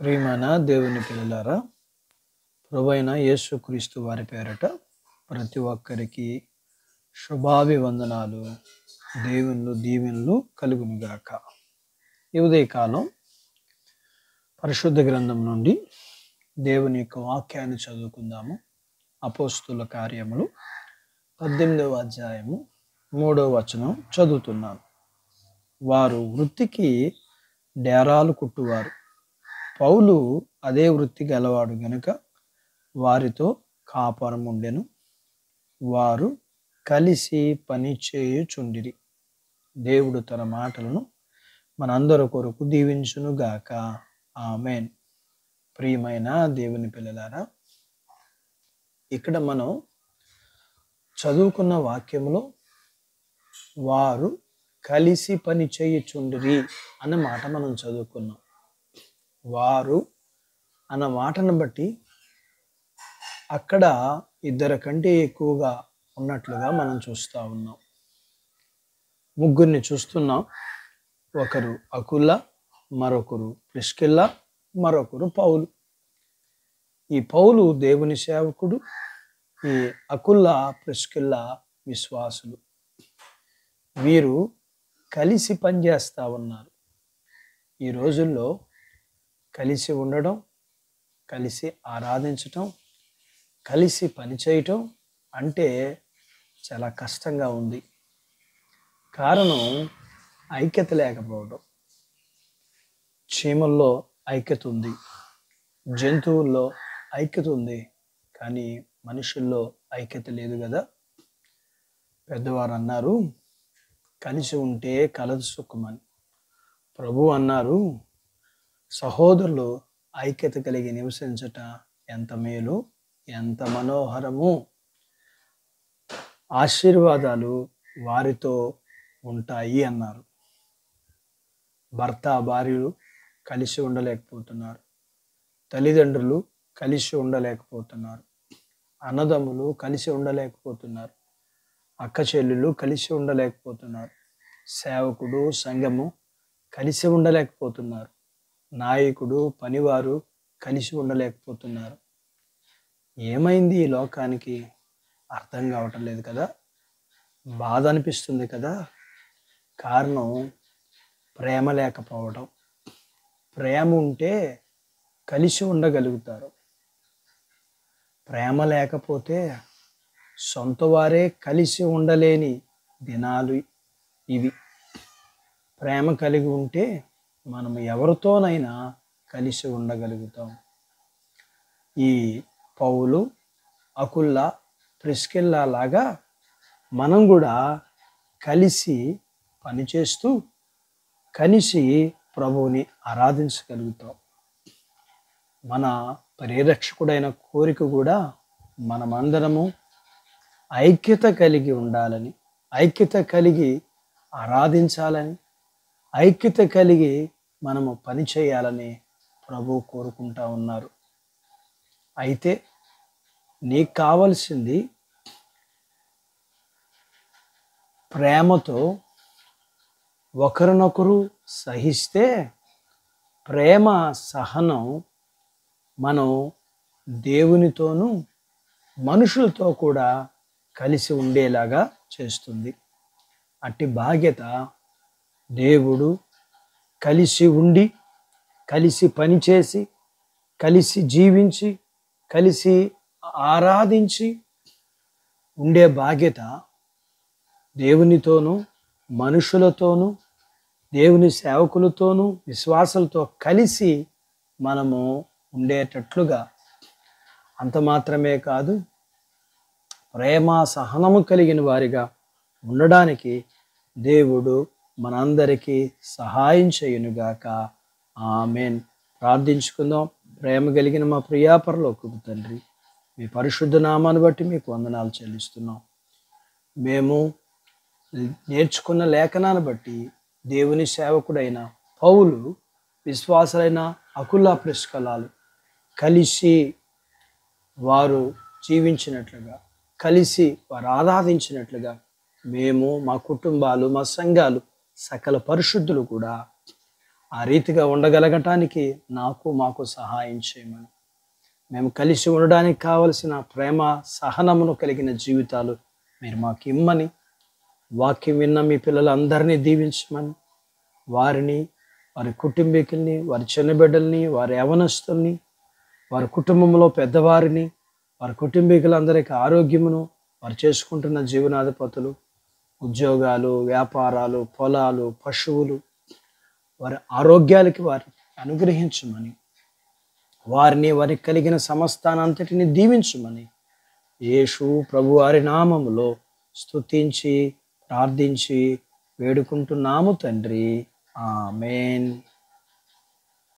ప్రియమైన దేవుని పిల్లలారా, ప్రభువైన యేసుక్రీస్తు వారి పేరట ప్రతి ఒక్కరికి శుభాభివందనాలు, దీవెనలు కలుగునుగాక. ఈ ఉదయకాలం పరిశుద్ధ గ్రంథం నుండి దేవుని యొక్క వాక్యాన్ని చదువుకుందాము. అపోస్తుల కార్యములు 18వ అధ్యాయము 3వ వచనం చదువుతున్నాను. వారు వృత్తికి డేరాలు కుట్టువారు. పౌలు అదే వృత్తి గలవాడు గనుక వారితో కాపురం ఉండెను. వారు కలిసి పని చేయుచుండిరి. దేవుడు తన మాటలను మనందరి కొరకు దీవించునుగాక. ఆమేన్. ప్రియమైన దేవుని పిల్లలారా, ఇక్కడ మనం చదువుకున్న వాక్యంలో వారు కలిసి పని చేయుచుండిరి అన్న మాట మనం చదువుకున్నాం. వారు అన్న మాటను బట్టి అక్కడ ఇద్దరు కంటే ఎక్కువగా ఉన్నట్లుగా మనం చూస్తూ ఉన్నాం. ముగ్గురిని చూస్తున్నాం. ఒకరు అకుల, మరొకరు ప్రిస్కిల్ల, మరొకరు పౌలు. ఈ పౌలు దేవుని సేవకుడు, ఈ అకుల, ప్రిస్కిల్ల విశ్వాసులు. వీరు కలిసి పనిచేస్తూ ఉన్నారు. ఈ రోజుల్లో కలిసి ఉండడం, కలిసి ఆరాధించటం, కలిసి పనిచేయటం అంటే చాలా కష్టంగా ఉంది. కారణం ఐక్యత లేకపోవడం. చీమల్లో ఐక్యత ఉంది, జంతువుల్లో ఐక్యత ఉంది, కానీ మనుషుల్లో ఐక్యత లేదు కదా. పెద్దవారు అన్నారు, కలిసి ఉంటే కలదు సుఖమని. ప్రభు అన్నారు, సహోదరులు ఐక్యత కలిగి నివసించట ఎంత మేలు, ఎంత మనోహరము. ఆశీర్వాదాలు వారితో ఉంటాయి అన్నారు. భర్త భార్యలు కలిసి ఉండలేకపోతున్నారు. తల్లిదండ్రులు కలిసి ఉండలేకపోతున్నారు. అన్నదమ్ములు కలిసి ఉండలేకపోతున్నారు. అక్క చెల్లెళ్ళు కలిసి ఉండలేకపోతున్నారు. సేవకుడు, సంఘము కలిసి ఉండలేకపోతున్నారు. నాయకుడు, పనివారు కలిసి ఉండలేకపోతున్నారు. ఏమైంది ఈ లోకానికి? అర్థం కావటం లేదు కదా. బాధ అనిపిస్తుంది కదా. కారణం ప్రేమ లేకపోవడం. ప్రేమ ఉంటే కలిసి ఉండగలుగుతారు. ప్రేమ లేకపోతే సొంత వారే కలిసి ఉండలేని దినాలు ఇవి. ప్రేమ కలిగి ఉంటే మనం ఎవరితోనైనా కలిసి ఉండగలుగుతాం. ఈ పౌలు, అకుల, ప్రిస్కిల్ల లాగా మనం కూడా కలిసి పనిచేస్తూ కలిసి ప్రభువుని ఆరాధించగలుగుతాం. మన పరిరక్షకుడైన కోరిక కూడా మనమందరము ఐక్యత కలిగి ఉండాలని, ఐక్యత కలిగి ఆరాధించాలని, ఐక్యత కలిగి మనము పని చేయాలని ప్రభు కోరుకుంటా ఉన్నారు. అయితే నీకు కావలసింది ప్రేమతో ఒకరినొకరు సహిస్తే, ప్రేమ సహనం మనం దేవునితోనూ మనుషులతో కూడా కలిసి ఉండేలాగా చేస్తుంది. అట్టి బాధ్యత దేవుడు కలిసి ఉండి, కలిసి పనిచేసి, కలిసి జీవించి, కలిసి ఆరాధించి ఉండే బాధ్యత దేవునితోనూ మనుషులతోనూ దేవుని సేవకులతోనూ విశ్వాసులతో కలిసి మనము ఉండేటట్లుగా, అంత మాత్రమే కాదు, ప్రేమ సహనము కలిగిన వారిగా ఉండడానికి దేవుడు మనందరికీ సహాయం చేయునుగాక. ఆమేన్. ప్రార్థించుకుందాం. ప్రేమ కలిగిన మా ప్రియా పరలోకపు తండ్రి, మీ పరిశుద్ధ నామాన్ని బట్టి మీకు వందనాలు చెల్లిస్తున్నాం. మేము నేర్చుకున్న లేఖనాన్ని బట్టి దేవుని సేవకుడైన పౌలు, విశ్వాసులైన అకుల, ప్రిస్కిల్లలు కలిసి వారు జీవించినట్లుగా, కలిసి వారు ఆరాధించినట్లుగా మేము, మా కుటుంబాలు, మా సంఘాలు, సకల పరిశుద్ధులు కూడా ఆ రీతిగా ఉండగలగటానికి మాకు సహాయం చేయమని, మేము కలిసి ఉండడానికి కావలసిన ప్రేమ సహనమును కలిగిన జీవితాలు మీరు మాకు ఇమ్మని, వాక్యం విన్న మీ పిల్లలందరినీ దీవించమని, వారిని, వారి కుటుంబీకుల్ని, వారి చిన్నబిడ్డల్ని, వారి యవనస్తుల్ని, వారి కుటుంబంలో పెద్దవారిని, వారి కుటుంబీకులందరికీ ఆరోగ్యమును, వారు చేసుకుంటున్న జీవనాధిపతులు, ఉద్యోగాలు, వ్యాపారాలు, పొలాలు, పశువులు, వారి ఆరోగ్యాలకి వారిని అనుగ్రహించమని, వారికి కలిగిన సమస్తానంతటిని దీవించమని యేసు ప్రభువారి నామములో స్తుతించి ప్రార్థించి వేడుకుంటున్నాము తండ్రి. ఆమేన్.